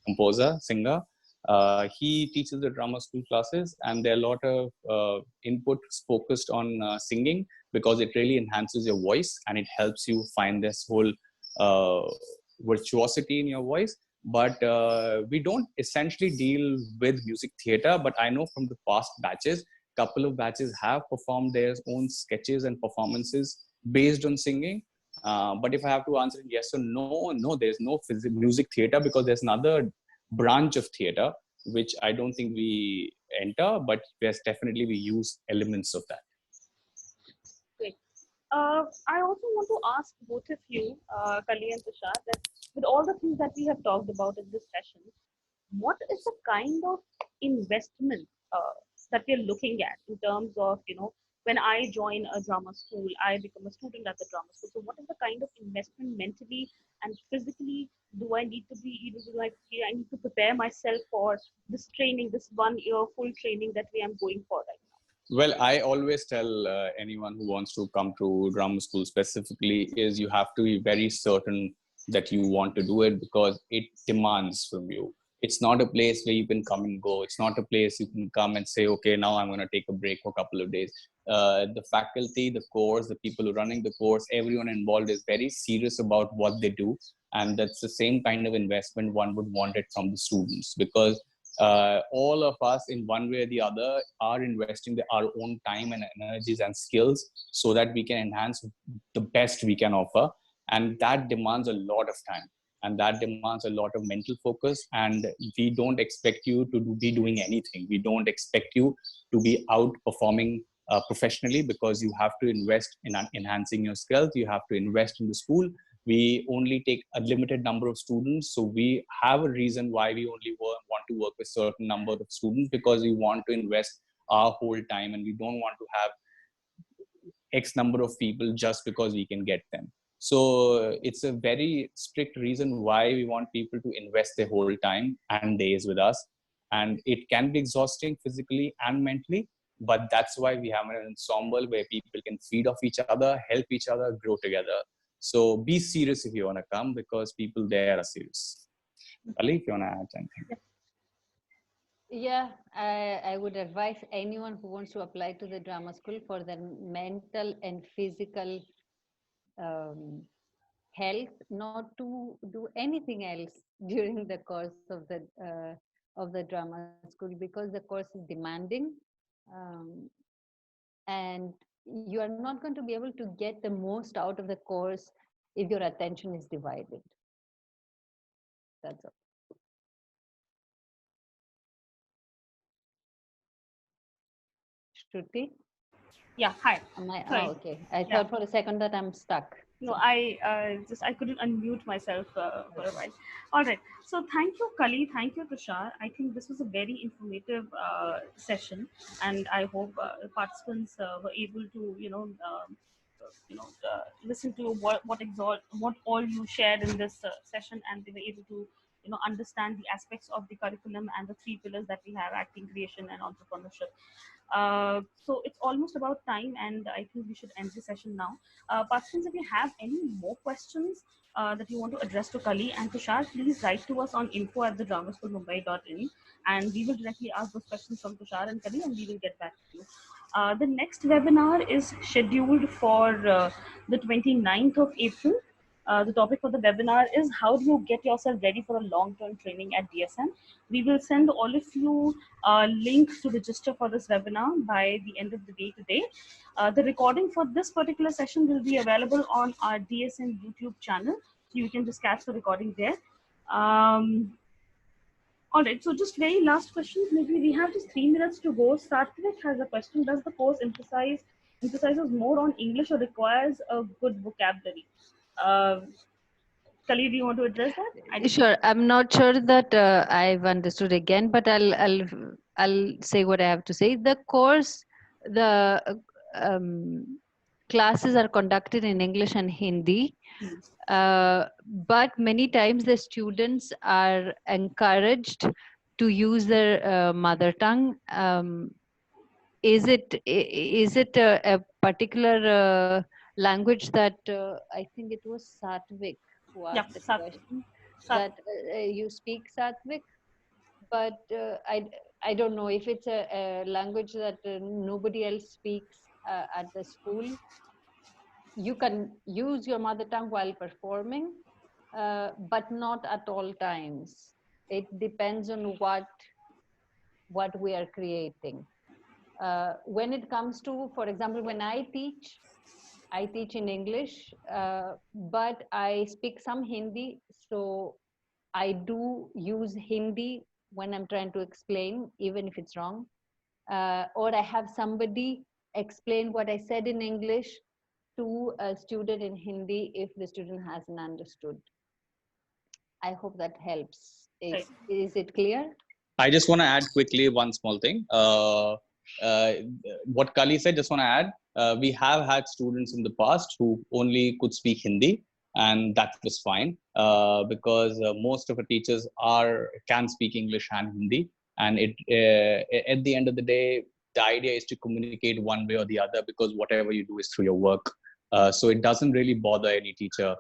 composer, singer, he teaches the drama school classes, and there are a lot of input focused on singing, because it really enhances your voice and it helps you find this whole virtuosity in your voice. But we don't essentially deal with music theater, but I know from the past batches, couple of batches have performed their own sketches and performances based on singing. But if I have to answer yes or no, there's no music theater, because there's another branch of theater which I don't think we enter, but yes, definitely we use elements of that. Great. I also want to ask both of you, Kali and Tushar, that with all the things that we have talked about in this session, what is the kind of investment that we're looking at in terms of, when I join a drama school, I become a student at the drama school. So what is the kind of investment mentally and physically do I need to be, I need to prepare myself for this training, this 1 year full training that we am going for right now? Well, I always tell anyone who wants to come to drama school specifically is you have to be very certain that you want to do it, because it demands from you. It's not a place where you can come and go. It's not a place you can come and say, okay, now I'm going to take a break for a couple of days. The faculty, the course, the people who are running the course, everyone involved is very serious about what they do. And that's the same kind of investment one would want it from the students, because all of us in one way or the other are investing our own time and energies and skills so that we can enhance the best we can offer. And that demands a lot of time, and that demands a lot of mental focus. And we don't expect you to be doing anything. We don't expect you to be outperforming professionally, because you have to invest in enhancing your skills. You have to invest in the school. We only take a limited number of students, so we have a reason why we only want to work with certain number of students, because we want to invest our whole time, and we don't want to have X number of people just because we can get them. So it's a very strict reason why we want people to invest their whole time and days with us. And it can be exhausting physically and mentally, but that's why we have an ensemble where people can feed off each other, help each other, grow together. So be serious if you want to come, because people there are serious. Ali, if you want to add something. Yeah, I would advise anyone who wants to apply to the drama school for their mental and physical health, not to do anything else during the course of the drama school, because the course is demanding, and you are not going to be able to get the most out of the course if your attention is divided. That's all. Shruti? Yeah, hi. Oh, okay. I Yeah. thought for a second that I'm stuck. No, I couldn't unmute myself for a while. All right. So thank you, Kali. Thank you, Tushar. I think this was a very informative session, and I hope participants were able to, listen to what all you shared in this session, and they were able to, understand the aspects of the curriculum and the three pillars that we have: acting, creation, and entrepreneurship. So it's almost about time, and I think we should end the session now. Participants, if you have any more questions that you want to address to Kali and Tushar, please write to us on info@thedramaschoolmumbai.in, and we will directly ask those questions from Tushar and Kali, and we will get back to you. The next webinar is scheduled for the 29th of April. The topic for the webinar is how do you get yourself ready for a long-term training at DSN. We will send all of you links to register for this webinar by the end of the day today. The recording for this particular session will be available on our DSN YouTube channel, so you can just catch the recording there. All right, so just very last questions. Maybe we have just 3 minutes to go. Satvik has a question. Does the course emphasizes more on English or requires a good vocabulary? Kali, do you want to address that? Sure. I'm not sure that I've understood again, but I'll say what I have to say. The course, the classes are conducted in English and Hindi, but many times the students are encouraged to use their mother tongue. Is it a particular language that I think it was Satvik who asked the question that you speak Satvik, but I don't know if it's a language that nobody else speaks at the school. You can use your mother tongue while performing, but not at all times. It depends on what we are creating. When it comes to, for example, when I teach in English, but I speak some Hindi, so I do use Hindi when I'm trying to explain, even if it's wrong. Or I have somebody explain what I said in English to a student in Hindi if the student hasn't understood. I hope that helps. Is it clear? I just want to add quickly one small thing. What Kali said, just want to add, we have had students in the past who only could speak Hindi, and that was fine because most of the teachers can speak English and Hindi, and at the end of the day, the idea is to communicate one way or the other, because whatever you do is through your work. So it doesn't really bother any teacher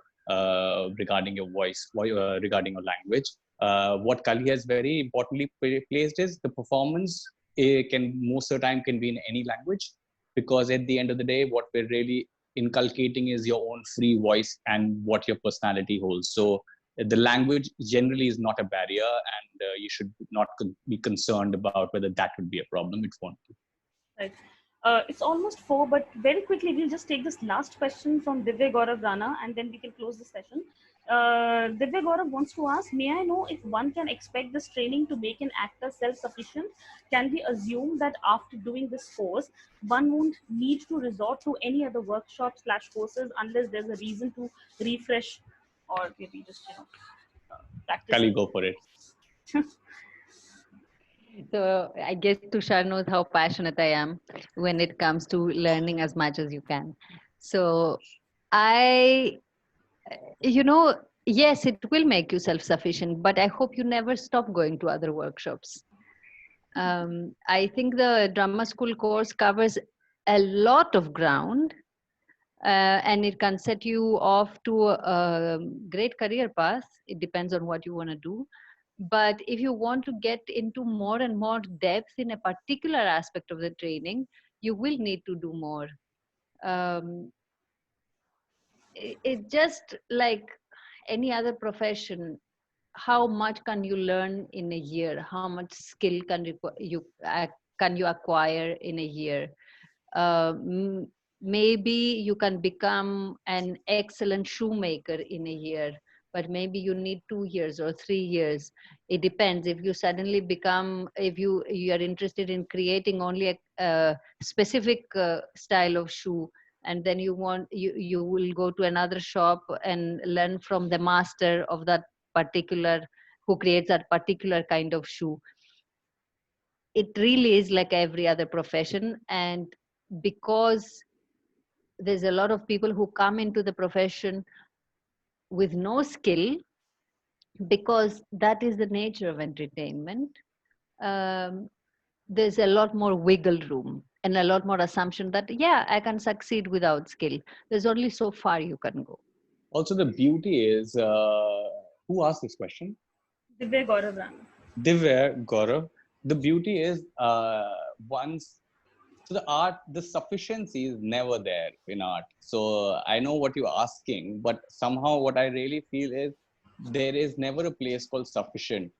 regarding your voice, regarding your language. What Kali has very importantly placed is the performance can most of the time can be in any language, because at the end of the day, what we're really inculcating is your own free voice and what your personality holds. So the language generally is not a barrier, and you should not be concerned about whether that would be a problem. It won't be. Right. It's almost 4, but very quickly, we'll just take this last question from Divya Gaurav Rana, and then we can close the session. Divya Gaurav wants to ask, may I know if one can expect this training to make an actor self-sufficient? Can we assume that after doing this course, one won't need to resort to any other workshops / courses unless there's a reason to refresh or maybe just, practice? Kali, go for it. So I guess Tushar knows how passionate I am when it comes to learning as much as you can. So yes, it will make you self-sufficient, but I hope you never stop going to other workshops. I think the drama school course covers a lot of ground, and it can set you off to a great career path. It depends on what you want to do. But if you want to get into more and more depth in a particular aspect of the training, you will need to do more. It's just like any other profession. How much can you learn in a year? How much skill can you acquire in a year? Maybe you can become an excellent shoemaker in a year, but maybe you need 2 years or 3 years. It depends. If you suddenly if you are interested in creating only a specific style of shoe, and then you will go to another shop and learn from the master of that particular, who creates that particular kind of shoe. It really is like every other profession. And because there's a lot of people who come into the profession with no skill, because that is the nature of entertainment, there's a lot more wiggle room and a lot more assumption that, yeah, I can succeed without skill. There's only so far you can go. Also, the beauty is, who asked this question? Divya Gaurav Rana. Divya Gaurav. The beauty is, so the sufficiency is never there in art. So I know what you're asking, but somehow what I really feel is there is never a place called sufficient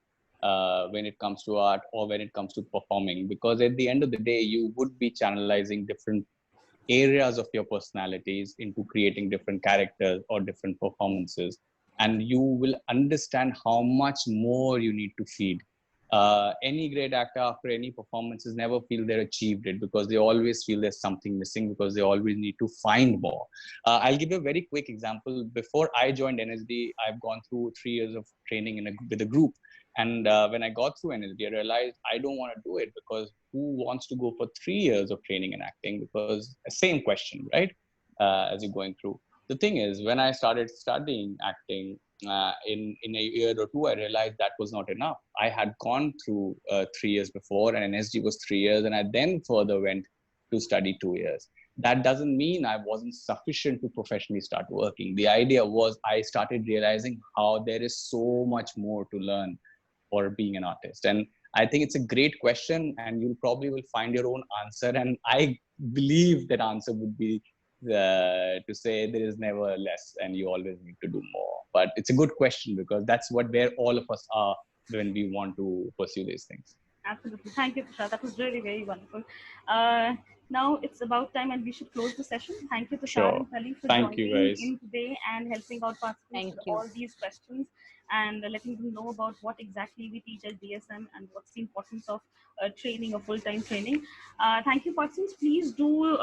when it comes to art or when it comes to performing, because at the end of the day, you would be channelizing different areas of your personalities into creating different characters or different performances, and you will understand how much more you need to feed. Any great actor after any performances never feel they're achieved it, because they always feel there's something missing, because they always need to find more. I'll give you a very quick example. Before I joined NSD, I've gone through 3 years of training with a group. And when I got through NSD, I realized I don't want to do it, because who wants to go for 3 years of training in acting? Because same question, right? As you're going through. The thing is, when I started studying acting, in a year or two, I realized that was not enough. I had gone through 3 years before, and NSD was 3 years, and I then further went to study 2 years. That doesn't mean I wasn't sufficient to professionally start working. The idea was I started realizing how there is so much more to learn for being an artist. And I think it's a great question, and you probably will find your own answer. And I believe that answer would be to say there is never less and you always need to do more. But it's a good question, because that's where all of us are when we want to pursue these things. Absolutely. Thank you, Tushar. That was really very wonderful. Now it's about time and we should close the session. Thank you, Tushar and Kali, for joining in today and helping out participants with all these questions and letting them know about what exactly we teach at DSM and what's the importance of training or full-time training. Thank you, participants. Please do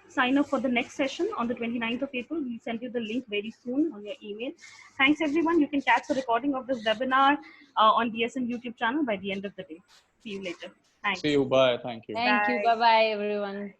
sign up for the next session on the 29th of April. We'll send you the link very soon on your email. Thanks, everyone. You can catch the recording of this webinar on DSM YouTube channel by the end of the day. See you later. Thanks. See you. Bye. Thank you. Thank you. Bye-bye, everyone.